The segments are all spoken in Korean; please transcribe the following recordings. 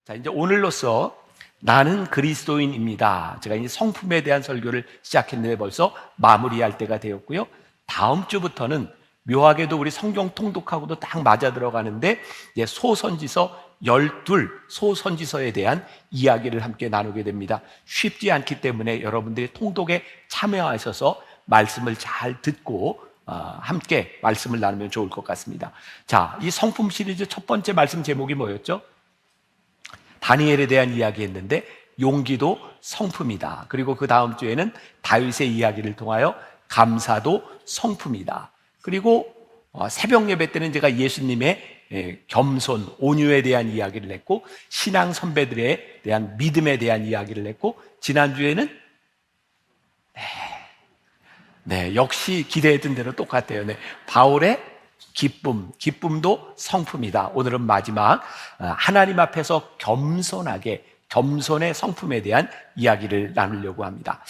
자, 이제 오늘로써 나는 그리스도인입니다. 제가 이제 성품에 대한 설교를 시작했는데 벌써 마무리할 때가 되었고요. 다음 주부터는 묘하게도 우리 성경 통독하고도 딱 맞아 들어가는데 이제 소선지서 12 소선지서에 대한 이야기를 함께 나누게 됩니다. 쉽지 않기 때문에 여러분들이 통독에 참여하셔서 말씀을 잘 듣고 함께 말씀을 나누면 좋을 것 같습니다. 자, 이 성품 시리즈 첫 번째 말씀 제목이 뭐였죠? 다니엘에 대한 이야기했는데 용기도 성품이다. 그리고 그 다음 주에는 다윗의 이야기를 통하여 감사도 성품이다. 그리고 새벽 예배 때는 제가 예수님의 겸손, 온유에 대한 이야기를 했고 신앙 선배들에 대한 믿음에 대한 이야기를 했고 지난주에는 역시 기대했던 대로 똑같아요. 바울의 기쁨도 성품이다. 오늘은 마지막 하나님 앞에서 겸손의 성품에 대한 이야기를 나누려고 합니다.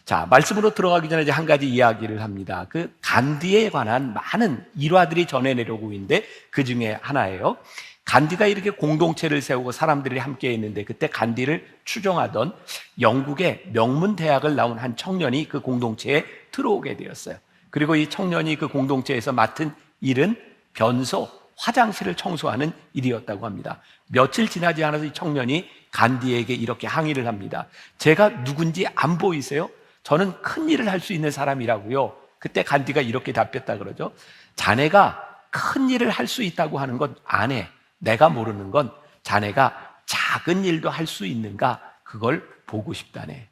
자, 말씀으로 들어가기 전에 이제 한 가지 이야기를 합니다. 그 간디에 관한 많은 일화들이 전해내려고 있는데 그 중에 하나예요. 간디가 이렇게 공동체를 세우고 사람들이 함께 있는데 그때 간디를 추종하던 영국의 명문 대학을 나온 한 청년이 그 공동체에 들어오게 되었어요. 그리고 이 청년이 그 공동체에서 맡은 일은 변소, 화장실을 청소하는 일이었다고 합니다. 며칠 지나지 않아서 이 청년이 간디에게 이렇게 항의를 합니다. 제가 누군지 안 보이세요? 저는 큰 일을 할 수 있는 사람이라고요. 그때 간디가 이렇게 답했다 그러죠. 자네가 큰 일을 할 수 있다고 하는 건 안 해. 내가 모르는 건 자네가 작은 일도 할 수 있는가 그걸 보고 싶다네.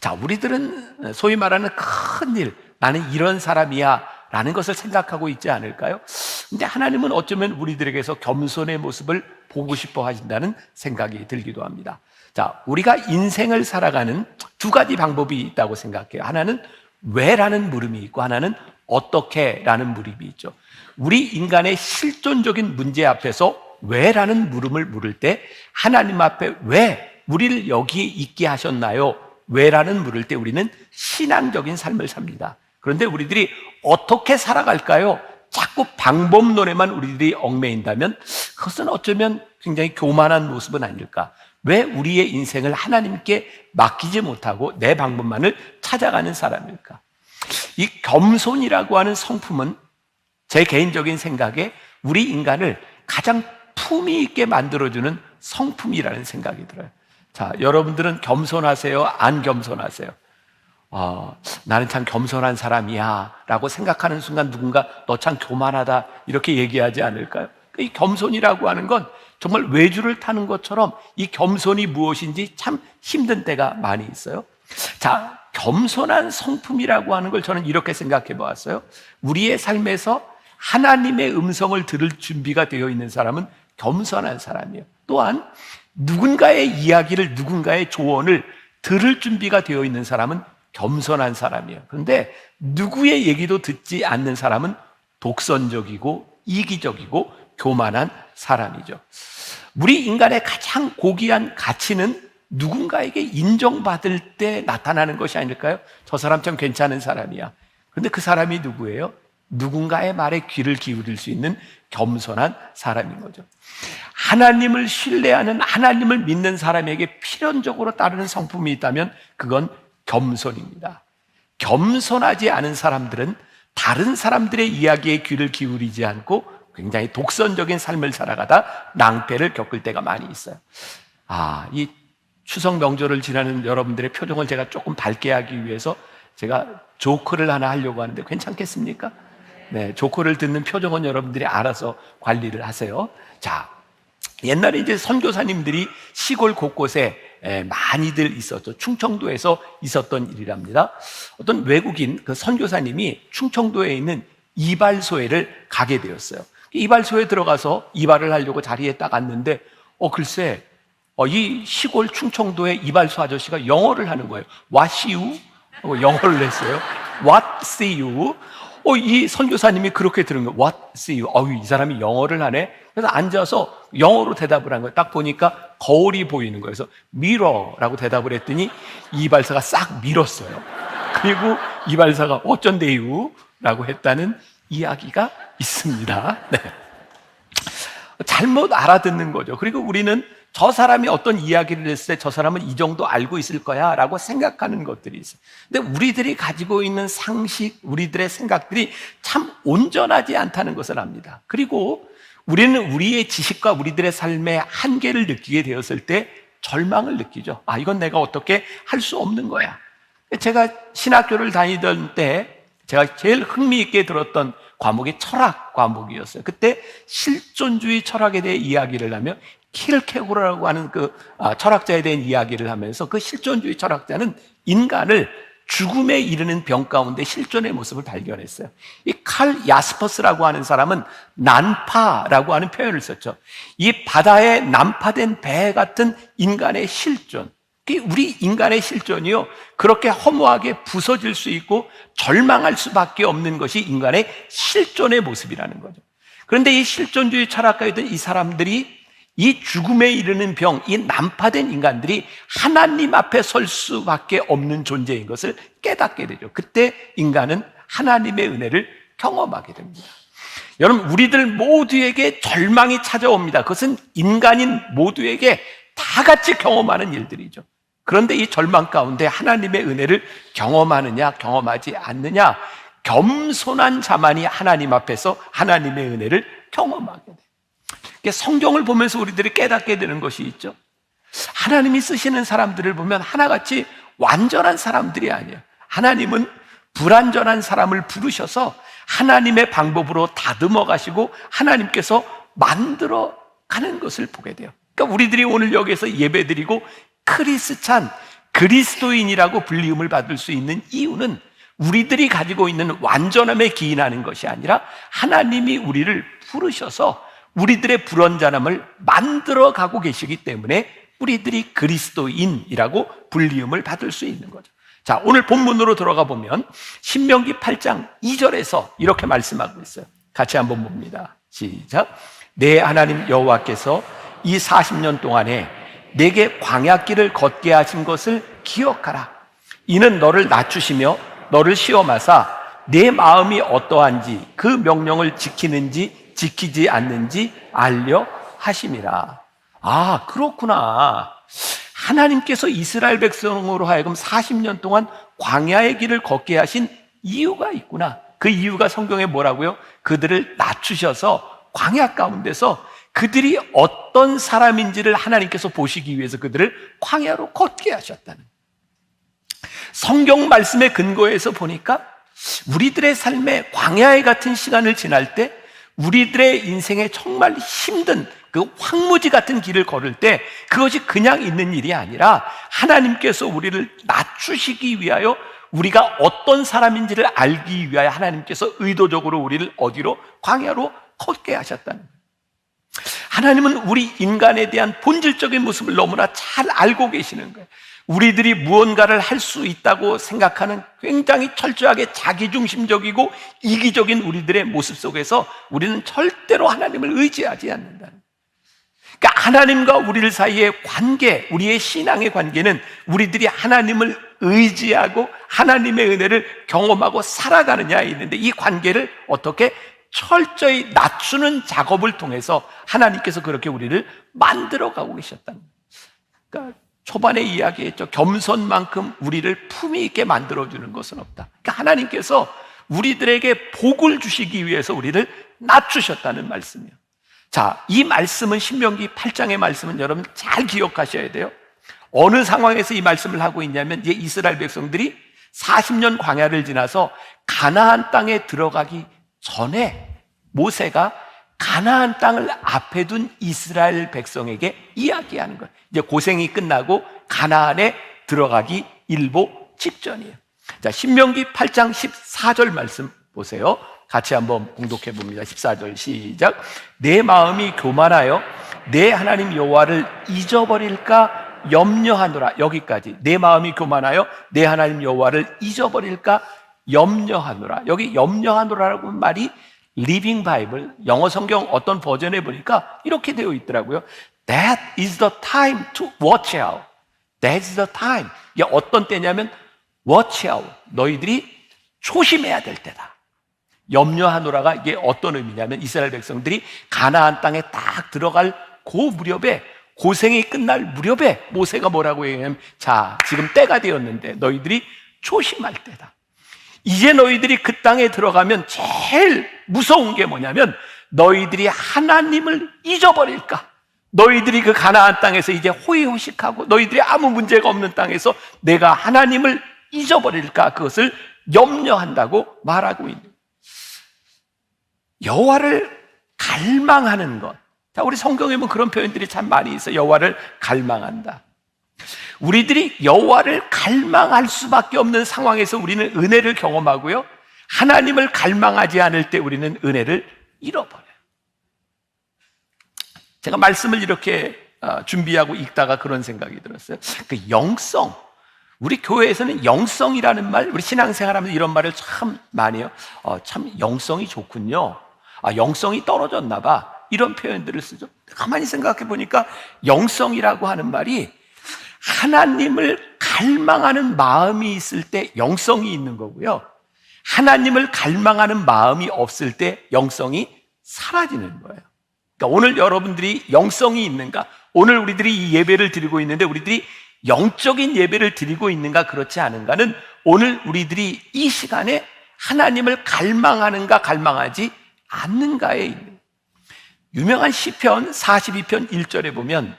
자, 우리들은 소위 말하는 큰 일, 나는 이런 사람이야 라는 것을 생각하고 있지 않을까요? 근데 하나님은 어쩌면 우리들에게서 겸손의 모습을 보고 싶어 하신다는 생각이 들기도 합니다. 자, 우리가 인생을 살아가는 두 가지 방법이 있다고 생각해요. 하나는 왜라는 물음이 있고 하나는 어떻게라는 물음이 있죠. 우리 인간의 실존적인 문제 앞에서 왜라는 물음을 물을 때 하나님 앞에 왜 우리를 여기에 있게 하셨나요? 왜라는 물을 때 우리는 신앙적인 삶을 삽니다. 그런데 우리들이 어떻게 살아갈까요? 자꾸 방법론에만 우리들이 얽매인다면 그것은 어쩌면 굉장히 교만한 모습은 아닐까? 왜 우리의 인생을 하나님께 맡기지 못하고 내 방법만을 찾아가는 사람일까? 이 겸손이라고 하는 성품은 제 개인적인 생각에 우리 인간을 가장 품위 있게 만들어주는 성품이라는 생각이 들어요. 자, 여러분들은 겸손하세요? 안 겸손하세요? 나는 참 겸손한 사람이야 라고 생각하는 순간 누군가 너 참 교만하다 이렇게 얘기하지 않을까요? 이 겸손이라고 하는 건 정말 외주를 타는 것처럼 이 겸손이 무엇인지 참 힘든 때가 많이 있어요. 자, 겸손한 성품이라고 하는 걸 저는 이렇게 생각해 보았어요. 우리의 삶에서 하나님의 음성을 들을 준비가 되어 있는 사람은 겸손한 사람이에요. 또한 누군가의 이야기를, 누군가의 조언을 들을 준비가 되어 있는 사람은 겸손한 사람이에요. 그런데 누구의 얘기도 듣지 않는 사람은 독선적이고 이기적이고 교만한 사람이죠. 우리 인간의 가장 고귀한 가치는 누군가에게 인정받을 때 나타나는 것이 아닐까요? 저 사람 참 괜찮은 사람이야. 그런데 그 사람이 누구예요? 누군가의 말에 귀를 기울일 수 있는 겸손한 사람인 거죠. 하나님을 신뢰하는, 하나님을 믿는 사람에게 필연적으로 따르는 성품이 있다면 그건 겸손입니다. 겸손하지 않은 사람들은 다른 사람들의 이야기에 귀를 기울이지 않고 굉장히 독선적인 삶을 살아가다 낭패를 겪을 때가 많이 있어요. 이 추석 명절을 지나는 여러분들의 표정을 제가 조금 밝게 하기 위해서 제가 조크를 하나 하려고 하는데 괜찮겠습니까? 네, 조크를 듣는 표정은 여러분들이 알아서 관리를 하세요. 자, 옛날에 이제 선교사님들이 시골 곳곳에 많이들 있었죠. 충청도에서 있었던 일이랍니다. 어떤 외국인 그 선교사님이 충청도에 있는 이발소에를 가게 되었어요. 이발소에 들어가서 이발을 하려고 자리에 딱 앉는데 글쎄 이 시골 충청도의 이발소 아저씨가 영어를 하는 거예요. What see you? 영어를 했어요. What see you? 이 선교사님이 그렇게 들은 거예요. What see you? 이 사람이 영어를 하네. 그래서 앉아서 영어로 대답을 한 거예요. 딱 보니까 거울이 보이는 거예요. 그래서 mirror라고 대답을 했더니 이발사가 싹 밀었어요. 그리고 이발사가 어쩐데요? 라고 했다는 이야기가 있습니다. 네. 잘못 알아듣는 거죠. 그리고 우리는 저 사람이 어떤 이야기를 했을 때 저 사람은 이 정도 알고 있을 거야 라고 생각하는 것들이 있어요. 근데 우리들이 가지고 있는 상식, 우리들의 생각들이 참 온전하지 않다는 것을 압니다. 그리고 우리는 우리의 지식과 우리들의 삶의 한계를 느끼게 되었을 때 절망을 느끼죠. 이건 내가 어떻게 할 수 없는 거야. 제가 신학교를 다니던 때 제가 제일 흥미있게 들었던 과목이 철학 과목이었어요. 그때 실존주의 철학에 대해 이야기를 하며 킬케고라고 하는 철학자에 대한 이야기를 하면서 그 실존주의 철학자는 인간을 죽음에 이르는 병 가운데 실존의 모습을 발견했어요. 이 칼 야스퍼스라고 하는 사람은 난파라고 하는 표현을 썼죠. 이 바다에 난파된 배 같은 인간의 실존, 우리 인간의 실존이요, 그렇게 허무하게 부서질 수 있고 절망할 수밖에 없는 것이 인간의 실존의 모습이라는 거죠. 그런데 이 실존주의 철학가였던 이 사람들이 이 죽음에 이르는 병, 이 난파된 인간들이 하나님 앞에 설 수밖에 없는 존재인 것을 깨닫게 되죠. 그때 인간은 하나님의 은혜를 경험하게 됩니다. 여러분, 우리들 모두에게 절망이 찾아옵니다. 그것은 인간인 모두에게 다 같이 경험하는 일들이죠. 그런데 이 절망 가운데 하나님의 은혜를 경험하느냐 경험하지 않느냐, 겸손한 자만이 하나님 앞에서 하나님의 은혜를 경험하게 돼요. 성경을 보면서 우리들이 깨닫게 되는 것이 있죠. 하나님이 쓰시는 사람들을 보면 하나같이 완전한 사람들이 아니에요. 하나님은 불완전한 사람을 부르셔서 하나님의 방법으로 다듬어 가시고 하나님께서 만들어 가는 것을 보게 돼요. 그러니까 우리들이 오늘 여기서 예배드리고 크리스찬, 그리스도인이라고 불리움을 받을 수 있는 이유는 우리들이 가지고 있는 완전함에 기인하는 것이 아니라 하나님이 우리를 부르셔서 우리들의 불완전함을 만들어 가고 계시기 때문에 우리들이 그리스도인이라고 불리움을 받을 수 있는 거죠. 자, 오늘 본문으로 들어가 보면 신명기 8장 2절에서 이렇게 말씀하고 있어요. 같이 한번 봅니다. 시작. 내 하나님 여호와께서 이 40년 동안에 내게 광야길을 걷게 하신 것을 기억하라. 이는 너를 낮추시며 너를 시험하사 내 마음이 어떠한지 그 명령을 지키는지 지키지 않는지 알려 하심이라. 그렇구나. 하나님께서 이스라엘 백성으로 하여금 40년 동안 광야의 길을 걷게 하신 이유가 있구나. 그 이유가 성경에 뭐라고요? 그들을 낮추셔서 광야 가운데서 그들이 어떤 사람인지를 하나님께서 보시기 위해서 그들을 광야로 걷게 하셨다는. 성경 말씀의 근거에서 보니까 우리들의 삶에 광야에 같은 시간을 지날 때, 우리들의 인생에 정말 힘든 그 황무지 같은 길을 걸을 때 그것이 그냥 있는 일이 아니라 하나님께서 우리를 낮추시기 위하여, 우리가 어떤 사람인지를 알기 위하여 하나님께서 의도적으로 우리를 어디로? 광야로 걷게 하셨다는 거예요. 하나님은 우리 인간에 대한 본질적인 모습을 너무나 잘 알고 계시는 거예요. 우리들이 무언가를 할 수 있다고 생각하는 굉장히 철저하게 자기중심적이고 이기적인 우리들의 모습 속에서 우리는 절대로 하나님을 의지하지 않는다는. 그러니까 하나님과 우리들 사이의 관계, 우리의 신앙의 관계는 우리들이 하나님을 의지하고 하나님의 은혜를 경험하고 살아가느냐에 있는데, 이 관계를 어떻게 철저히 낮추는 작업을 통해서 하나님께서 그렇게 우리를 만들어가고 계셨다는 거예요. 그러니까 초반에 이야기했죠. 겸손만큼 우리를 품위 있게 만들어주는 것은 없다. 그러니까 하나님께서 우리들에게 복을 주시기 위해서 우리를 낮추셨다는 말씀이에요. 자, 이 말씀은, 신명기 8장의 말씀은 여러분 잘 기억하셔야 돼요. 어느 상황에서 이 말씀을 하고 있냐면, 이제 이스라엘 백성들이 40년 광야를 지나서 가나안 땅에 들어가기 전에 모세가 가나안 땅을 앞에 둔 이스라엘 백성에게 이야기하는 거예요. 이제 고생이 끝나고 가나안에 들어가기 일보 직전이에요. 자, 신명기 8장 14절 말씀 보세요. 같이 한번 공독해 봅니다. 14절 시작. 내 마음이 교만하여 내 하나님 여호와를 잊어버릴까 염려하노라. 여기까지. 내 마음이 교만하여 내 하나님 여호와를 잊어버릴까 염려하노라. 여기 염려하노라라고 하는 말이 리빙 바이블, 영어 성경 어떤 버전에 보니까 이렇게 되어 있더라고요. That is the time to watch out. That is the time. 이게 어떤 때냐면 watch out. 너희들이 조심해야 될 때다. 염려하노라가 이게 어떤 의미냐면, 이스라엘 백성들이 가나안 땅에 딱 들어갈 그 무렵에 고생이 끝날 무렵에 모세가 뭐라고 얘기하냐면, 자, 지금 때가 되었는데 너희들이 조심할 때다. 이제 너희들이 그 땅에 들어가면 제일 무서운 게 뭐냐면 너희들이 하나님을 잊어버릴까. 너희들이 그 가나안 땅에서 이제 호의호식하고 너희들이 아무 문제가 없는 땅에서 내가 하나님을 잊어버릴까, 그것을 염려한다고 말하고 있는 거예요. 여호와를 갈망하는 것. 자, 우리 성경에 보면 그런 표현들이 참 많이 있어요. 여호와를 갈망한다. 우리들이 여호와를 갈망할 수밖에 없는 상황에서 우리는 은혜를 경험하고요, 하나님을 갈망하지 않을 때 우리는 은혜를 잃어버려요. 제가 말씀을 이렇게 준비하고 읽다가 그런 생각이 들었어요. 그 영성, 우리 교회에서는 영성이라는 말, 우리 신앙생활하면서 이런 말을 참 많이 해요. 참 영성이 좋군요. 영성이 떨어졌나 봐. 이런 표현들을 쓰죠. 가만히 생각해 보니까 영성이라고 하는 말이 하나님을 갈망하는 마음이 있을 때 영성이 있는 거고요, 하나님을 갈망하는 마음이 없을 때 영성이 사라지는 거예요. 그러니까 오늘 여러분들이 영성이 있는가? 오늘 우리들이 이 예배를 드리고 있는데 우리들이 영적인 예배를 드리고 있는가, 그렇지 않은가는 오늘 우리들이 이 시간에 하나님을 갈망하는가 갈망하지 않는가에 있는 거예요. 유명한 시편 42편 1절에 보면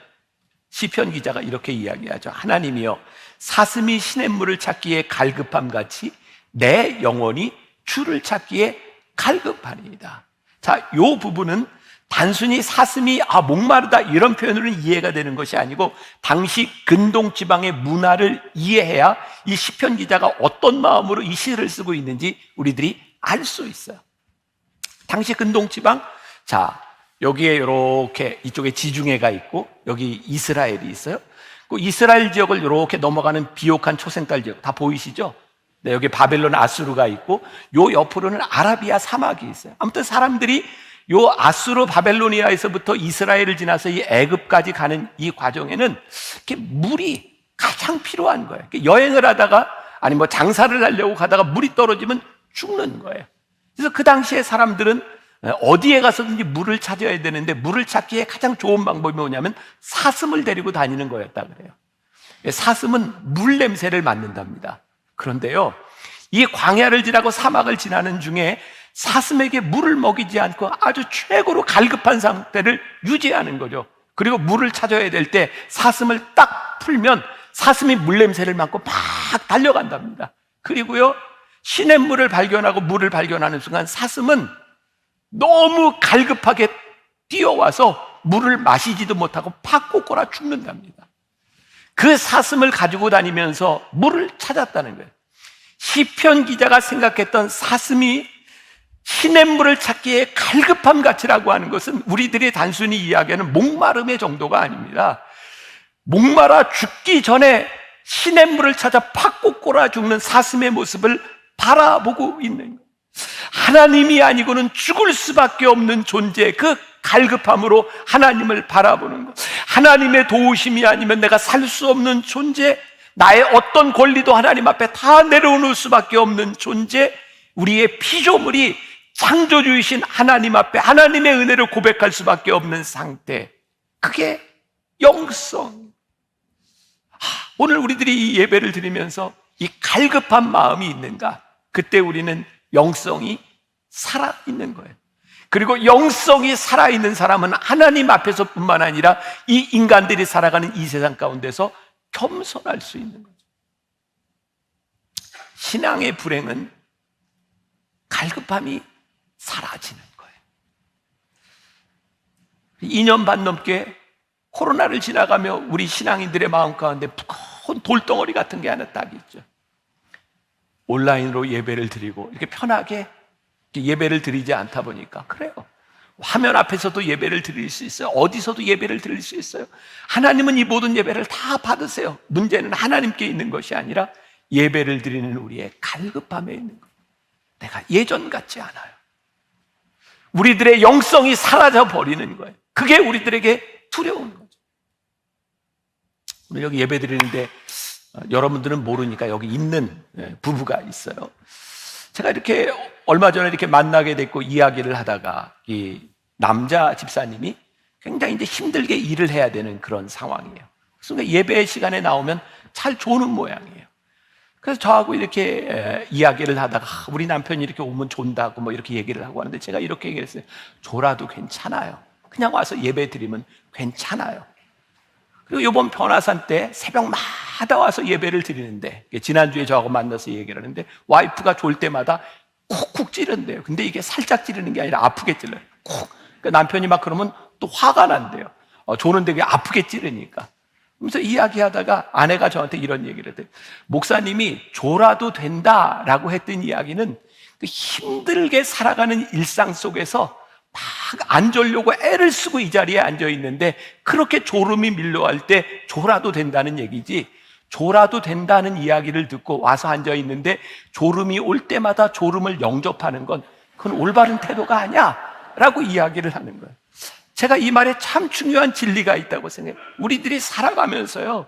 시편 기자가 이렇게 이야기하죠. 하나님이여, 사슴이 시냇물을 찾기에 갈급함 같이 내 영혼이 주를 찾기에 갈급하니이다. 자, 이 부분은 단순히 사슴이 목마르다 이런 표현으로는 이해가 되는 것이 아니고 당시 근동 지방의 문화를 이해해야 이 시편 기자가 어떤 마음으로 이 시를 쓰고 있는지 우리들이 알 수 있어요. 당시 근동 지방, 자, 여기에 이렇게 이쪽에 지중해가 있고 여기 이스라엘이 있어요. 그 이스라엘 지역을 이렇게 넘어가는 비옥한 초생달 지역 다 보이시죠? 네, 여기 바벨론 아수르가 있고 요 옆으로는 아라비아 사막이 있어요. 아무튼 사람들이 요 아수르 바벨로니아에서부터 이스라엘을 지나서 이 애굽까지 가는 이 과정에는 이렇게 물이 가장 필요한 거예요. 여행을 하다가 아니 뭐 장사를 하려고 가다가 물이 떨어지면 죽는 거예요. 그래서 그 당시에 사람들은 어디에 가서든지 물을 찾아야 되는데 물을 찾기에 가장 좋은 방법이 뭐냐면 사슴을 데리고 다니는 거였다 그래요. 사슴은 물 냄새를 맡는답니다. 그런데요, 이 광야를 지나고 사막을 지나는 중에 사슴에게 물을 먹이지 않고 아주 최고로 갈급한 상태를 유지하는 거죠. 그리고 물을 찾아야 될 때 사슴을 딱 풀면 사슴이 물 냄새를 맡고 막 달려간답니다. 그리고요, 시냇물을 발견하고 물을 발견하는 순간 사슴은 너무 갈급하게 뛰어와서 물을 마시지도 못하고 팍 꽂거나 죽는답니다. 그 사슴을 가지고 다니면서 물을 찾았다는 거예요. 시편 기자가 생각했던 사슴이 시냇물을 찾기에 갈급함 같이라고 하는 것은 우리들이 단순히 이야기하는 목마름의 정도가 아닙니다. 목마라 죽기 전에 시냇물을 찾아 팍 꽂거나 죽는 사슴의 모습을 바라보고 있는 거예요. 하나님이 아니고는 죽을 수밖에 없는 존재, 그 갈급함으로 하나님을 바라보는 것. 하나님의 도우심이 아니면 내가 살 수 없는 존재, 나의 어떤 권리도 하나님 앞에 다 내려놓을 수밖에 없는 존재, 우리의 피조물이 창조주이신 하나님 앞에 하나님의 은혜를 고백할 수밖에 없는 상태, 그게 영성. 오늘 우리들이 이 예배를 드리면서 이 갈급한 마음이 있는가? 그때 우리는 영성이 살아있는 거예요. 그리고 영성이 살아있는 사람은 하나님 앞에서뿐만 아니라 이 인간들이 살아가는 이 세상 가운데서 겸손할 수 있는 거죠. 신앙의 불행은 갈급함이 사라지는 거예요. 2년 반 넘게 코로나를 지나가며 우리 신앙인들의 마음 가운데 무거운 돌덩어리 같은 게 하나 딱 있죠. 온라인으로 예배를 드리고 이렇게 편하게 예배를 드리지 않다 보니까 그래요. 화면 앞에서도 예배를 드릴 수 있어요. 어디서도 예배를 드릴 수 있어요. 하나님은 이 모든 예배를 다 받으세요. 문제는 하나님께 있는 것이 아니라 예배를 드리는 우리의 갈급함에 있는 거예요. 내가 예전 같지 않아요. 우리들의 영성이 사라져 버리는 거예요. 그게 우리들에게 두려운 거죠. 오늘 여기 예배 드리는데 여러분들은 모르니까 여기 있는 부부가 있어요. 제가 이렇게 얼마 전에 이렇게 만나게 됐고 이야기를 하다가 이 남자 집사님이 굉장히 이제 힘들게 일을 해야 되는 그런 상황이에요. 그래서 예배 시간에 나오면 잘 조는 모양이에요. 그래서 저하고 이렇게 이야기를 하다가 우리 남편이 이렇게 오면 존다고 뭐 이렇게 얘기를 하고 하는데 제가 이렇게 얘기했어요. 졸아도 괜찮아요. 그냥 와서 예배 드리면 괜찮아요. 그리고 이번 변화산 때 새벽마다 와서 예배를 드리는데, 지난주에 저하고 만나서 얘기를 하는데 와이프가 졸 때마다 쿡쿡 찌른대요. 근데 이게 살짝 찌르는 게 아니라 아프게 찔러요. 쿡. 그러니까 남편이 막 그러면 또 화가 난대요. 조는데 왜 아프게 찌르니까. 그래서 이야기하다가 아내가 저한테 이런 얘기를 했대요. 목사님이 졸아도 된다라고 했던 이야기는 그 힘들게 살아가는 일상 속에서 막 안 졸려고 애를 쓰고 이 자리에 앉아 있는데 그렇게 졸음이 밀려갈 때 졸아도 된다는 얘기지, 졸아도 된다는 이야기를 듣고 와서 앉아 있는데 졸음이 올 때마다 졸음을 영접하는 건 그건 올바른 태도가 아니야 라고 이야기를 하는 거예요. 제가 이 말에 참 중요한 진리가 있다고 생각해요. 우리들이 살아가면서요,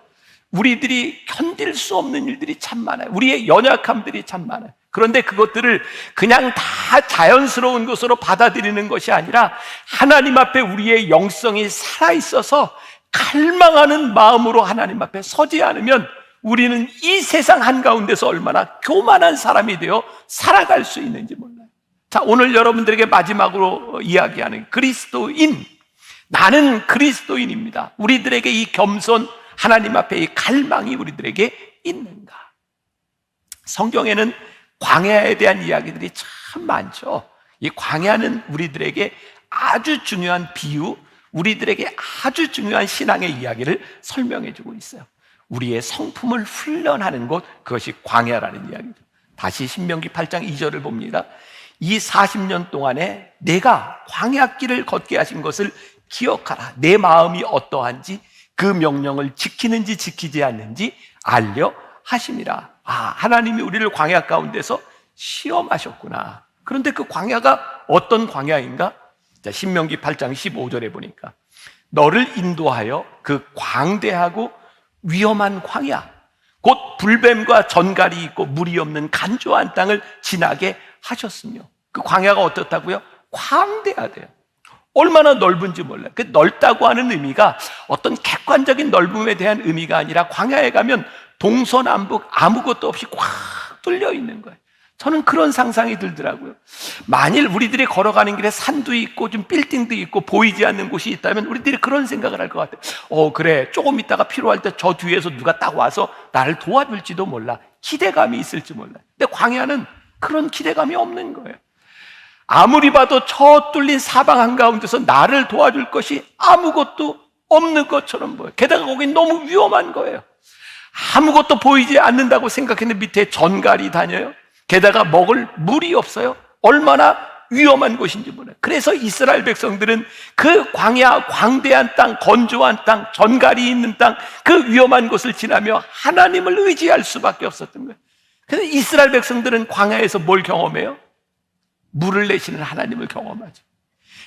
우리들이 견딜 수 없는 일들이 참 많아요. 우리의 연약함들이 참 많아요. 그런데 그것들을 그냥 다 자연스러운 것으로 받아들이는 것이 아니라 하나님 앞에 우리의 영성이 살아있어서 갈망하는 마음으로 하나님 앞에 서지 않으면 우리는 이 세상 한가운데서 얼마나 교만한 사람이 되어 살아갈 수 있는지 몰라요. 자, 오늘 여러분들에게 마지막으로 이야기하는 그리스도인, 나는 그리스도인입니다. 우리들에게 이 겸손, 하나님 앞에 이 갈망이 우리들에게 있는가? 성경에는 광야에 대한 이야기들이 참 많죠. 이 광야는 우리들에게 아주 중요한 비유, 우리들에게 아주 중요한 신앙의 이야기를 설명해 주고 있어요. 우리의 성품을 훈련하는 곳, 그것이 광야라는 이야기죠. 다시 신명기 8장 2절을 봅니다. 이 40년 동안에 내가 광야길을 걷게 하신 것을 기억하라. 내 마음이 어떠한지, 그 명령을 지키는지 지키지 않는지 알려 하심이라. 하나님이 우리를 광야 가운데서 시험하셨구나. 그런데 그 광야가 어떤 광야인가? 자, 신명기 8장 15절에 보니까 너를 인도하여 그 광대하고 위험한 광야, 곧 불뱀과 전갈이 있고 물이 없는 간조한 땅을 지나게 하셨으며, 그 광야가 어떻다고요? 광대하대요. 얼마나 넓은지 몰라요. 그 넓다고 하는 의미가 어떤 객관적인 넓음에 대한 의미가 아니라 광야에 가면 동서남북 아무것도 없이 꽉 뚫려 있는 거예요. 저는 그런 상상이 들더라고요. 만일 우리들이 걸어가는 길에 산도 있고 좀 빌딩도 있고 보이지 않는 곳이 있다면 우리들이 그런 생각을 할 것 같아요. 그래, 조금 있다가 필요할 때 저 뒤에서 누가 딱 와서 나를 도와줄지도 몰라. 기대감이 있을지 몰라요. 근데 광야는 그런 기대감이 없는 거예요. 아무리 봐도 저 뚫린 사방 한가운데서 나를 도와줄 것이 아무것도 없는 것처럼 보여요. 게다가 거긴 너무 위험한 거예요. 아무것도 보이지 않는다고 생각했는데 밑에 전갈이 다녀요. 게다가 먹을 물이 없어요. 얼마나 위험한 곳인지 몰라요. 그래서 이스라엘 백성들은 그 광야, 광대한 땅, 건조한 땅, 전갈이 있는 땅, 그 위험한 곳을 지나며 하나님을 의지할 수밖에 없었던 거예요. 그래서 이스라엘 백성들은 광야에서 뭘 경험해요? 물을 내시는 하나님을 경험하죠.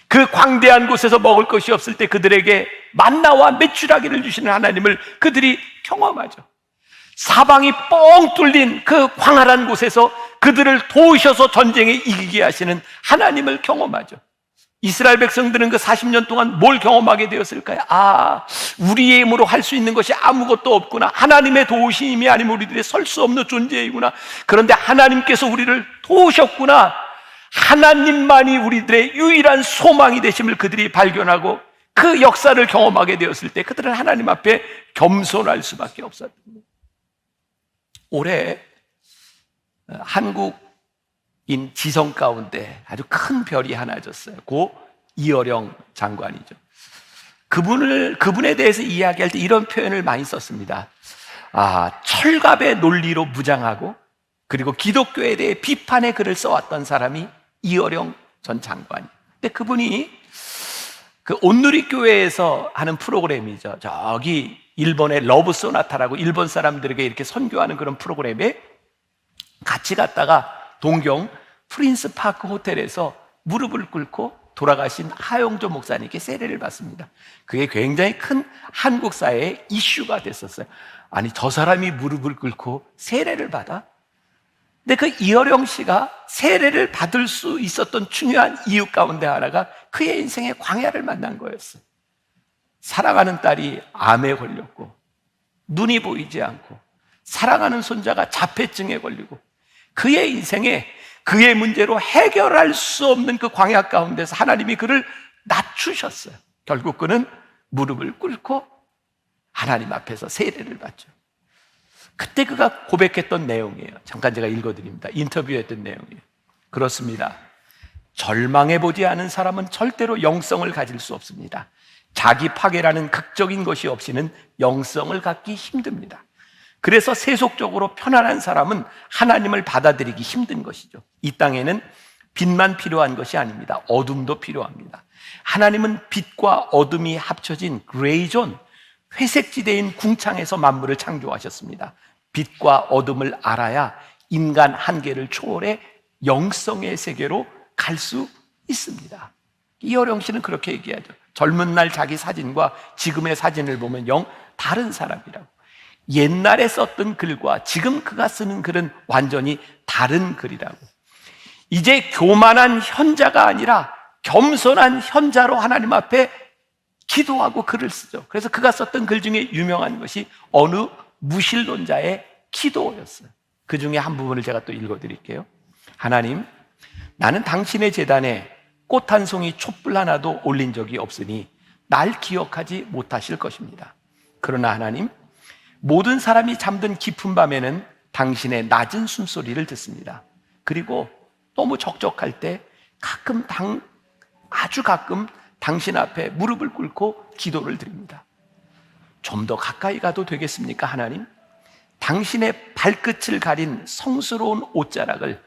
그 광대한 곳에서 먹을 것이 없을 때 그들에게 만나와 메추라기를 주시는 하나님을 그들이 경험하죠. 사방이 뻥 뚫린 그 광활한 곳에서 그들을 도우셔서 전쟁에 이기게 하시는 하나님을 경험하죠. 이스라엘 백성들은 그 40년 동안 뭘 경험하게 되었을까요? 우리의 힘으로 할 수 있는 것이 아무것도 없구나. 하나님의 도우심이 아니면 우리들이 설 수 없는 존재이구나. 그런데 하나님께서 우리를 도우셨구나. 하나님만이 우리들의 유일한 소망이 되심을 그들이 발견하고 그 역사를 경험하게 되었을 때 그들은 하나님 앞에 겸손할 수밖에 없었던 거예요. 올해 한국인 지성 가운데 아주 큰 별이 하나 졌어요. 고 이어령 장관이죠. 그분에 대해서 이야기할 때 이런 표현을 많이 썼습니다. 철갑의 논리로 무장하고 그리고 기독교에 대해 비판의 글을 써왔던 사람이 이어령 전 장관이. 근데 그분이 그 온누리교회에서 하는 프로그램이죠. 저기 일본의 러브 소나타라고 일본 사람들에게 이렇게 선교하는 그런 프로그램에 같이 갔다가 동경 프린스 파크 호텔에서 무릎을 꿇고 돌아가신 하용조 목사님께 세례를 받습니다. 그게 굉장히 큰 한국 사회의 이슈가 됐었어요. 아니, 저 사람이 무릎을 꿇고 세례를 받아? 근데 그 이어령 씨가 세례를 받을 수 있었던 중요한 이유 가운데 하나가 그의 인생의 광야를 만난 거였어요. 사랑하는 딸이 암에 걸렸고 눈이 보이지 않고 사랑하는 손자가 자폐증에 걸리고 그의 인생에 그의 문제로 해결할 수 없는 그 광야 가운데서 하나님이 그를 낮추셨어요. 결국 그는 무릎을 꿇고 하나님 앞에서 세례를 받죠. 그때 그가 고백했던 내용이에요. 잠깐 제가 읽어드립니다. 인터뷰했던 내용이에요. 그렇습니다. 절망해보지 않은 사람은 절대로 영성을 가질 수 없습니다. 자기 파괴라는 극적인 것이 없이는 영성을 갖기 힘듭니다. 그래서 세속적으로 편안한 사람은 하나님을 받아들이기 힘든 것이죠. 이 땅에는 빛만 필요한 것이 아닙니다. 어둠도 필요합니다. 하나님은 빛과 어둠이 합쳐진 그레이존, 회색지대인 궁창에서 만물을 창조하셨습니다. 빛과 어둠을 알아야 인간 한계를 초월해 영성의 세계로 갈 수 있습니다. 이어령 씨는 그렇게 얘기하죠. 젊은 날 자기 사진과 지금의 사진을 보면 영 다른 사람이라고. 옛날에 썼던 글과 지금 그가 쓰는 글은 완전히 다른 글이라고. 이제 교만한 현자가 아니라 겸손한 현자로 하나님 앞에 기도하고 글을 쓰죠. 그래서 그가 썼던 글 중에 유명한 것이 어느 무신론자의 기도였어요. 그 중에 한 부분을 제가 또 읽어드릴게요. 하나님, 나는 당신의 제단에 꽃 한 송이 촛불 하나도 올린 적이 없으니 날 기억하지 못하실 것입니다. 그러나 하나님, 모든 사람이 잠든 깊은 밤에는 당신의 낮은 숨소리를 듣습니다. 그리고 너무 적적할 때 아주 가끔 당신 앞에 무릎을 꿇고 기도를 드립니다. 좀 더 가까이 가도 되겠습니까, 하나님? 당신의 발끝을 가린 성스러운 옷자락을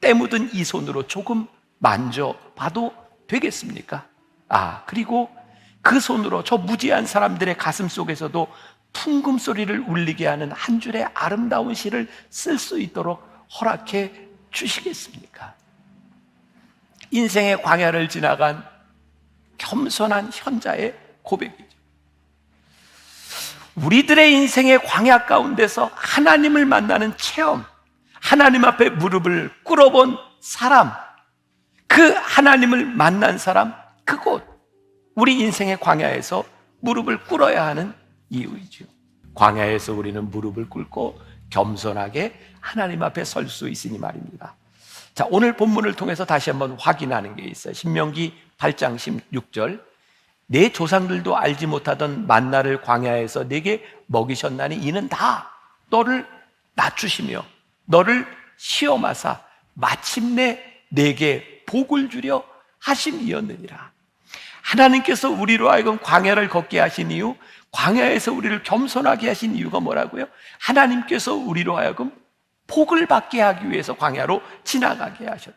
때 묻은 이 손으로 조금 만져봐도 되겠습니까? 그리고 그 손으로 저 무지한 사람들의 가슴 속에서도 풍금 소리를 울리게 하는 한 줄의 아름다운 시를 쓸 수 있도록 허락해 주시겠습니까? 인생의 광야를 지나간 겸손한 현자의 고백이죠. 우리들의 인생의 광야 가운데서 하나님을 만나는 체험, 하나님 앞에 무릎을 꿇어본 사람, 그 하나님을 만난 사람, 그곳, 우리 인생의 광야에서 무릎을 꿇어야 하는 이유이죠. 광야에서 우리는 무릎을 꿇고 겸손하게 하나님 앞에 설 수 있으니 말입니다. 자, 오늘 본문을 통해서 다시 한번 확인하는 게 있어요. 신명기 8장 16절. 내 조상들도 알지 못하던 만나를 광야에서 내게 먹이셨나니 이는 다 너를 낮추시며 너를 시험하사 마침내 내게 복을 주려 하심이었느니라. 하나님께서 우리로 하여금 광야를 걷게 하신 이유, 광야에서 우리를 겸손하게 하신 이유가 뭐라고요? 하나님께서 우리로 하여금 복을 받게 하기 위해서 광야로 지나가게 하셨다.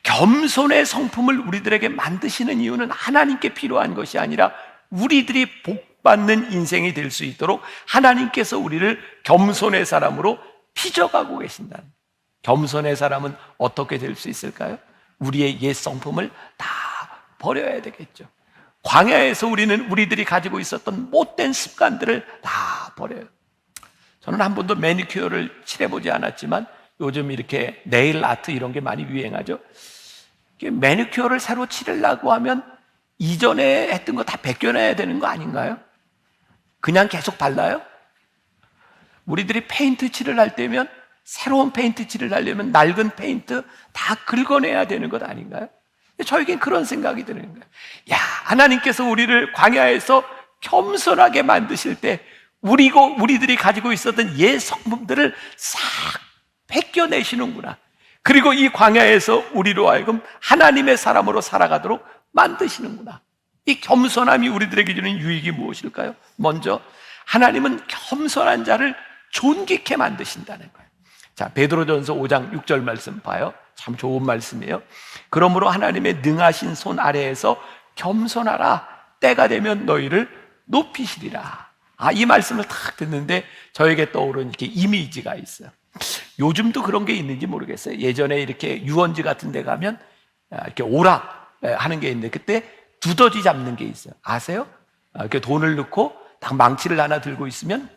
겸손의 성품을 우리들에게 만드시는 이유는 하나님께 필요한 것이 아니라 우리들이 복받는 인생이 될 수 있도록 하나님께서 우리를 겸손의 사람으로 빚어가고 계신다. 겸손의 사람은 어떻게 될 수 있을까요? 우리의 옛 성품을 다 버려야 되겠죠. 광야에서 우리들이 가지고 있었던 못된 습관들을 다 버려요. 저는 한 번도 매니큐어를 칠해보지 않았지만 요즘 이렇게 네일 아트 이런 게 많이 유행하죠. 매니큐어를 새로 칠하려고 하면 이전에 했던 거 다 벗겨내야 되는 거 아닌가요? 그냥 계속 발라요? 우리들이 페인트 칠을 할 때면 새로운 페인트 칠을 하려면 낡은 페인트 다 긁어내야 되는 것 아닌가요? 저에겐 그런 생각이 드는 거예요. 하나님께서 우리를 광야에서 겸손하게 만드실 때 우리들이 가지고 있었던 옛 성품들을 싹 벗겨내시는구나. 그리고 이 광야에서 우리로 하여금 하나님의 사람으로 살아가도록 만드시는구나. 이 겸손함이 우리들에게 주는 유익이 무엇일까요? 먼저 하나님은 겸손한 자를 존귀케 만드신다는 거예요. 자, 베드로전서 5장 6절 말씀 봐요. 참 좋은 말씀이에요. 그러므로 하나님의 능하신 손 아래에서 겸손하라. 때가 되면 너희를 높이시리라. 이 말씀을 딱 듣는데 저에게 떠오르는 이렇게 이미지가 있어요. 요즘도 그런 게 있는지 모르겠어요. 예전에 이렇게 유원지 같은 데 가면 이렇게 오락 하는 게 있는데 그때 두더지 잡는 게 있어요. 아세요? 이렇게 돈을 넣고 딱 망치를 하나 들고 있으면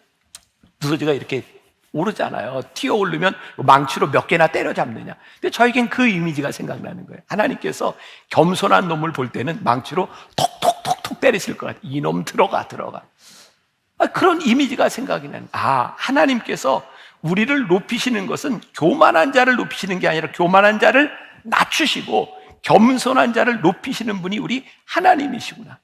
두더지가 이렇게 오르잖아요. 튀어 오르면 망치로 몇 개나 때려잡느냐. 근데 저에겐 그 이미지가 생각나는 거예요. 하나님께서 겸손한 놈을 볼 때는 망치로 톡톡톡톡 때리실 것 같아요. 이놈 들어가. 그런 이미지가 생각이 나는. 하나님께서 우리를 높이시는 것은 교만한 자를 높이시는 게 아니라 교만한 자를 낮추시고 겸손한 자를 높이시는 분이 우리 하나님이시구나.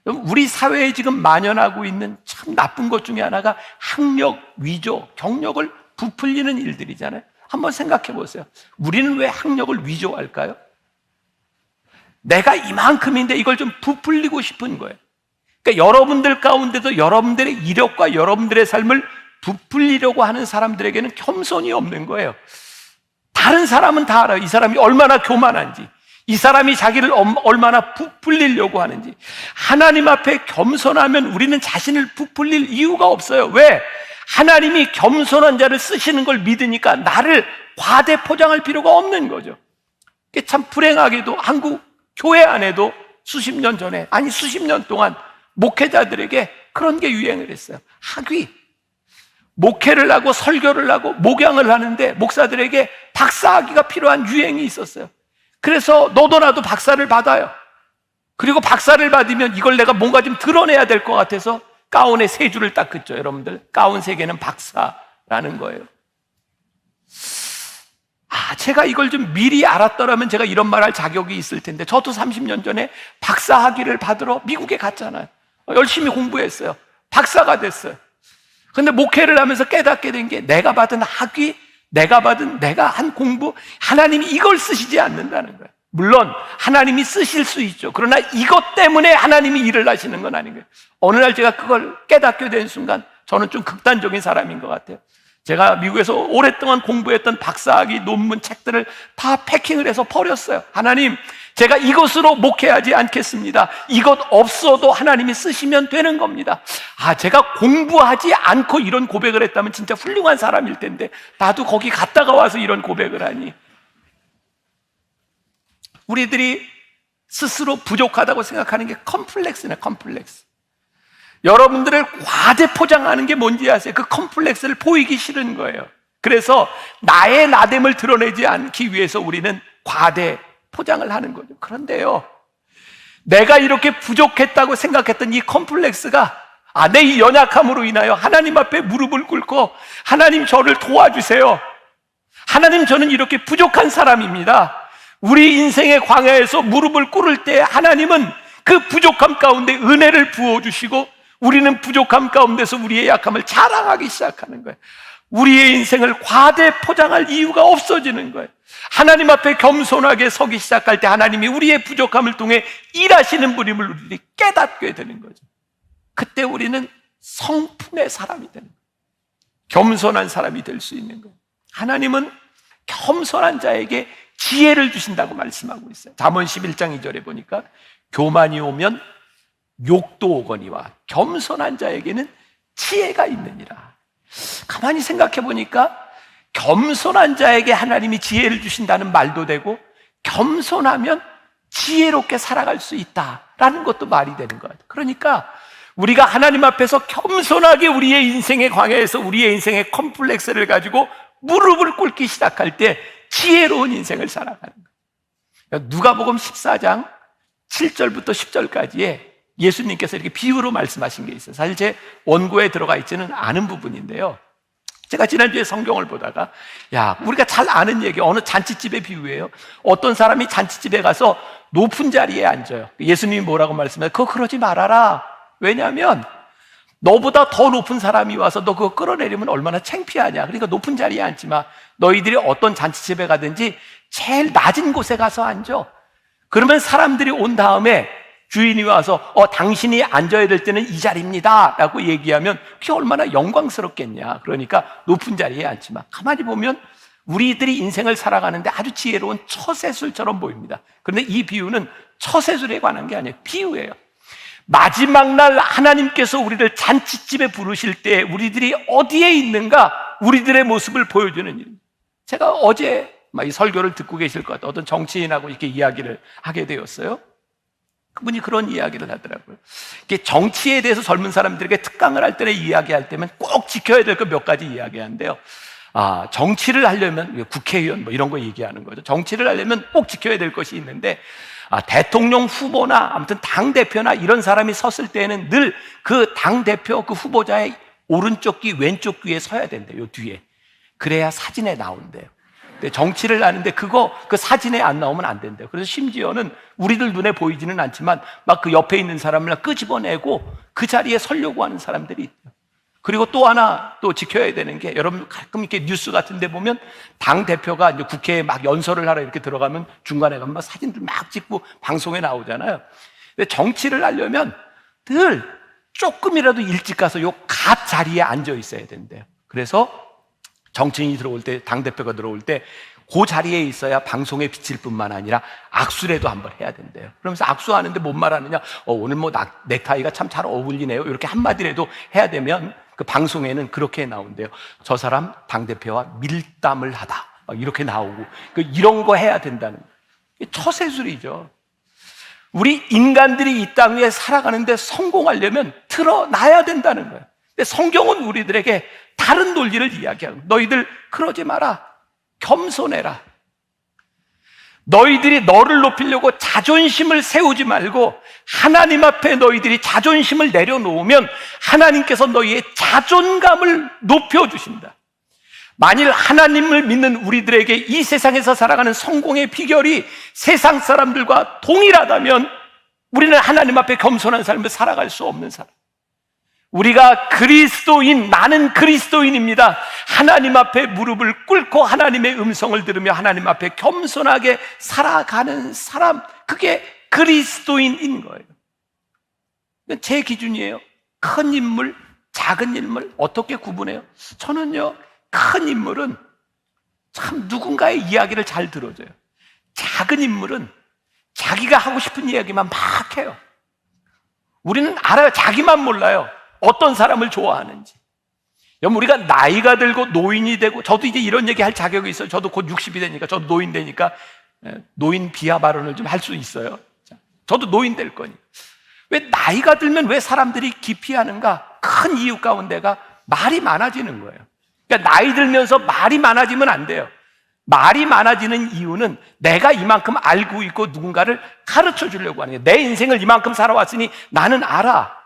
우리 사회에 지금 만연하고 있는 참 나쁜 것 중에 하나가 학력, 위조, 경력을 부풀리는 일들이잖아요. 한번 생각해 보세요. 우리는 왜 학력을 위조할까요? 내가 이만큼인데 이걸 좀 부풀리고 싶은 거예요. 그러니까 여러분들 가운데도 여러분들의 이력과 여러분들의 삶을 부풀리려고 하는 사람들에게는 겸손이 없는 거예요. 다른 사람은 다 알아요. 이 사람이 얼마나 교만한지, 이 사람이 자기를 얼마나 부풀리려고 하는지. 하나님 앞에 겸손하면 우리는 자신을 부풀릴 이유가 없어요. 왜? 하나님이 겸손한 자를 쓰시는 걸 믿으니까 나를 과대 포장할 필요가 없는 거죠. 참 불행하게도 한국 교회 안에도 수십 년 전에, 아니 수십 년 동안 목회자들에게 그런 게 유행을 했어요. 학위. 목회를 하고 설교를 하고 목양을 하는데 목사들에게 박사학위가 필요한 유행이 있었어요. 그래서 너도 나도 박사를 받아요. 그리고 박사를 받으면 이걸 내가 뭔가 좀 드러내야 될 것 같아서 가운에 세 줄을 딱 긋죠. 여러분들, 가운 세 개는 박사라는 거예요. 제가 이걸 좀 미리 알았더라면 제가 이런 말 할 자격이 있을 텐데, 저도 30년 전에 박사 학위를 받으러 미국에 갔잖아요. 열심히 공부했어요. 박사가 됐어요. 근데 목회를 하면서 깨닫게 된 게, 내가 받은 학위, 내가 한 공부, 하나님이 이걸 쓰시지 않는다는 거예요. 물론 하나님이 쓰실 수 있죠. 그러나 이것 때문에 하나님이 일을 하시는 건 아닌 거예요. 어느 날 제가 그걸 깨닫게 된 순간 저는 좀 극단적인 사람인 것 같아요. 제가 미국에서 오랫동안 공부했던 박사학위 논문 책들을 다 패킹을 해서 버렸어요. 하나님, 제가 이것으로 목회하지 않겠습니다. 이것 없어도 하나님이 쓰시면 되는 겁니다. 제가 공부하지 않고 이런 고백을 했다면 진짜 훌륭한 사람일 텐데, 나도 거기 갔다가 와서 이런 고백을 하니. 우리들이 스스로 부족하다고 생각하는 게 컴플렉스네, 컴플렉스. 여러분들을 과대 포장하는 게 뭔지 아세요? 그 컴플렉스를 보이기 싫은 거예요. 그래서 나의 나됨을 드러내지 않기 위해서 우리는 과대 포장을 하는 거죠. 그런데요, 내가 이렇게 부족했다고 생각했던 이 컴플렉스가 내 이 연약함으로 인하여 하나님 앞에 무릎을 꿇고, 하나님 저를 도와주세요. 하나님, 저는 이렇게 부족한 사람입니다. 우리 인생의 광야에서 무릎을 꿇을 때 하나님은 그 부족함 가운데 은혜를 부어주시고, 우리는 부족함 가운데서 우리의 약함을 자랑하기 시작하는 거예요. 우리의 인생을 과대 포장할 이유가 없어지는 거예요. 하나님 앞에 겸손하게 서기 시작할 때 하나님이 우리의 부족함을 통해 일하시는 분임을 우리들이 깨닫게 되는 거죠. 그때 우리는 성품의 사람이 되는 거예요. 겸손한 사람이 될 수 있는 거예요. 하나님은 겸손한 자에게 지혜를 주신다고 말씀하고 있어요. 잠언 11장 2절에 보니까, 교만이 오면 욕도 오거니와 겸손한 자에게는 지혜가 있느니라. 가만히 생각해 보니까 겸손한 자에게 하나님이 지혜를 주신다는 말도 되고, 겸손하면 지혜롭게 살아갈 수 있다라는 것도 말이 되는 거예요. 그러니까 우리가 하나님 앞에서 겸손하게 우리의 인생의 광야에서 우리의 인생의 컴플렉스를 가지고 무릎을 꿇기 시작할 때 지혜로운 인생을 살아가는 거예요. 누가복음 14장 7절부터 10절까지에 예수님께서 이렇게 비유로 말씀하신 게 있어요. 사실 제 원고에 들어가 있지는 않은 부분인데요, 제가 지난주에 성경을 보다가, 우리가 잘 아는 얘기, 어느 잔치집의 비유예요. 어떤 사람이 잔치집에 가서 높은 자리에 앉아요. 예수님이 뭐라고 말씀해요? 그거 그러지 말아라. 왜냐하면 너보다 더 높은 사람이 와서 너 그거 끌어내리면 얼마나 창피하냐. 그러니까 높은 자리에 앉지 마. 너희들이 어떤 잔치집에 가든지 제일 낮은 곳에 가서 앉아. 그러면 사람들이 온 다음에 주인이 와서 당신이 앉아야 될 때는 이 자리입니다 라고 얘기하면 그게 얼마나 영광스럽겠냐. 그러니까 높은 자리에 앉지 마. 가만히 보면 우리들이 인생을 살아가는데 아주 지혜로운 처세술처럼 보입니다. 그런데 이 비유는 처세술에 관한 게 아니에요. 비유예요. 마지막 날 하나님께서 우리를 잔치집에 부르실 때 우리들이 어디에 있는가, 우리들의 모습을 보여주는 일입니다. 제가 어제 이 설교를 듣고 계실 것 같아요. 어떤 정치인하고 이렇게 이야기를 하게 되었어요. 그분이 그런 이야기를 하더라고요. 정치에 대해서 젊은 사람들에게 특강을 할 때는 이야기할 때면 꼭 지켜야 될 거 몇 가지 이야기하는데요. 정치를 하려면, 국회의원 이런 거 얘기하는 거죠. 정치를 하려면 꼭 지켜야 될 것이 있는데, 대통령 후보나 아무튼 당대표나 이런 사람이 섰을 때는 늘 그 당대표 그 후보자의 오른쪽 귀 왼쪽 귀에 서야 된대요. 요 뒤에. 그래야 사진에 나온대요. 근데 정치를 하는데 그 사진에 안 나오면 안 된대요. 그래서 심지어는 우리들 눈에 보이지는 않지만 막 그 옆에 있는 사람을 끄집어내고 그 자리에 서려고 하는 사람들이 있대요. 그리고 또 하나 또 지켜야 되는 게, 여러분 가끔 이렇게 뉴스 같은 데 보면 당 대표가 이제 국회에 막 연설을 하러 이렇게 들어가면 중간에 가면 막 사진들 막 찍고 방송에 나오잖아요. 근데 정치를 하려면 늘 조금이라도 일찍 가서 요 갓 자리에 앉아 있어야 된대요. 그래서 정치인이 들어올 때, 당 대표가 들어올 때 그 자리에 있어야 방송에 비칠 뿐만 아니라 악수라도 한번 해야 된대요. 그러면서 악수하는데 뭔 말하느냐? 오늘 뭐 넥타이가 참 잘 어울리네요. 이렇게 한마디라도 해야 되면 그 방송에는 그렇게 나온대요. 저 사람 당대표와 밀담을 하다. 막 이렇게 나오고. 이런 거 해야 된다는 거예요. 처세술이죠. 우리 인간들이 이 땅 위에 살아가는데 성공하려면 드러나야 된다는 거예요. 근데 성경은 우리들에게 다른 논리를 이야기하고, 너희들 그러지 마라. 겸손해라. 너희들이 너를 높이려고 자존심을 세우지 말고 하나님 앞에 너희들이 자존심을 내려놓으면 하나님께서 너희의 자존감을 높여주신다. 만일 하나님을 믿는 우리들에게 이 세상에서 살아가는 성공의 비결이 세상 사람들과 동일하다면 우리는 하나님 앞에 겸손한 삶을 살아갈 수 없는 사람. 우리가 그리스도인, 나는 그리스도인입니다. 하나님 앞에 무릎을 꿇고 하나님의 음성을 들으며 하나님 앞에 겸손하게 살아가는 사람, 그게 그리스도인인 거예요. 제 기준이에요. 큰 인물, 작은 인물 어떻게 구분해요? 저는요, 큰 인물은 참 누군가의 이야기를 잘 들어줘요. 작은 인물은 자기가 하고 싶은 이야기만 막 해요. 우리는 알아요. 자기만 몰라요. 어떤 사람을 좋아하는지. 여러분, 우리가 나이가 들고 노인이 되고, 저도 이제 이런 얘기 할 자격이 있어요. 저도 곧 60이 되니까, 저도 노인 되니까 노인 비하 발언을 좀 할 수 있어요. 저도 노인 될 거니. 왜 나이가 들면 왜 사람들이 기피하는가? 큰 이유 가운데가 말이 많아지는 거예요. 그러니까 나이 들면서 말이 많아지면 안 돼요. 말이 많아지는 이유는 내가 이만큼 알고 있고 누군가를 가르쳐 주려고 하는 거예요. 내 인생을 이만큼 살아왔으니 나는 알아.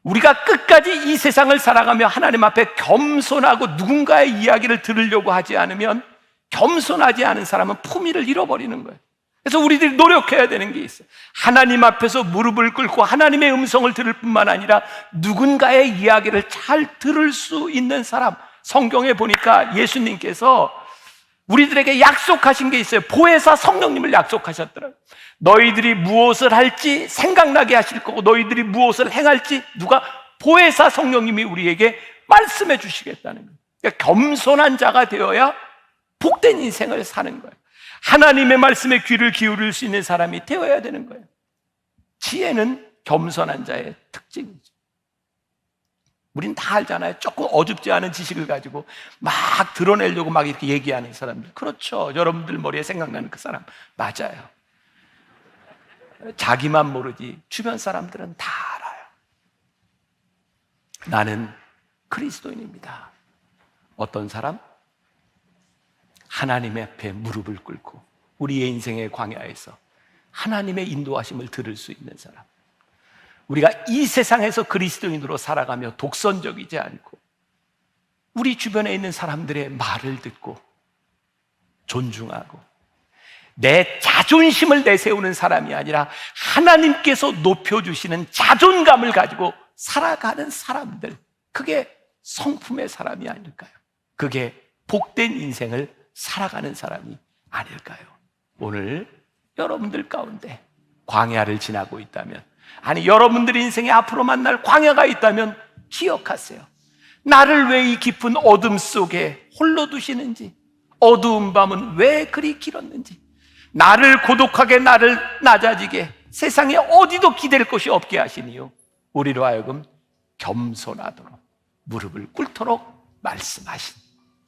우리가 끝까지 이 세상을 살아가며 하나님 앞에 겸손하고 누군가의 이야기를 들으려고 하지 않으면, 겸손하지 않은 사람은 품위를 잃어버리는 거예요. 그래서 우리들이 노력해야 되는 게 있어요. 하나님 앞에서 무릎을 꿇고 하나님의 음성을 들을 뿐만 아니라 누군가의 이야기를 잘 들을 수 있는 사람. 성경에 보니까 예수님께서 우리들에게 약속하신 게 있어요. 보혜사 성령님을 약속하셨더라고요. 너희들이 무엇을 할지 생각나게 하실 거고, 너희들이 무엇을 행할지 누가? 보혜사 성령님이 우리에게 말씀해 주시겠다는 거예요. 그러니까 겸손한 자가 되어야 복된 인생을 사는 거예요. 하나님의 말씀에 귀를 기울일 수 있는 사람이 되어야 되는 거예요. 지혜는 겸손한 자의 특징이죠. 우린 다 알잖아요. 조금 어줍지 않은 지식을 가지고 막 드러내려고 막 이렇게 얘기하는 사람들. 그렇죠. 여러분들 머리에 생각나는 그 사람. 맞아요. 자기만 모르지 주변 사람들은 다 알아요. 나는 그리스도인입니다. 어떤 사람? 하나님 앞에 무릎을 꿇고 우리의 인생의 광야에서 하나님의 인도하심을 들을 수 있는 사람. 우리가 이 세상에서 그리스도인으로 살아가며 독선적이지 않고 우리 주변에 있는 사람들의 말을 듣고 존중하고 내 자존심을 내세우는 사람이 아니라 하나님께서 높여주시는 자존감을 가지고 살아가는 사람들, 그게 성품의 사람이 아닐까요? 그게 복된 인생을 살아가는 사람이 아닐까요? 오늘 여러분들 가운데 광야를 지나고 있다면, 아니 여러분들 인생에 앞으로 만날 광야가 있다면 기억하세요. 나를 왜 이 깊은 어둠 속에 홀로 두시는지, 어두운 밤은 왜 그리 길었는지, 나를 고독하게, 나를 낮아지게, 세상에 어디도 기댈 곳이 없게 하시니요, 우리로 하여금 겸손하도록 무릎을 꿇도록 말씀하신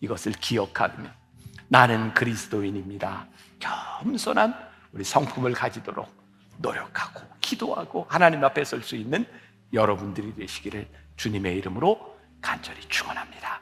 이것을 기억하며 나는 그리스도인입니다, 겸손한 우리 성품을 가지도록 노력하고 기도하고 하나님 앞에 설 수 있는 여러분들이 되시기를 주님의 이름으로 간절히 축원합니다.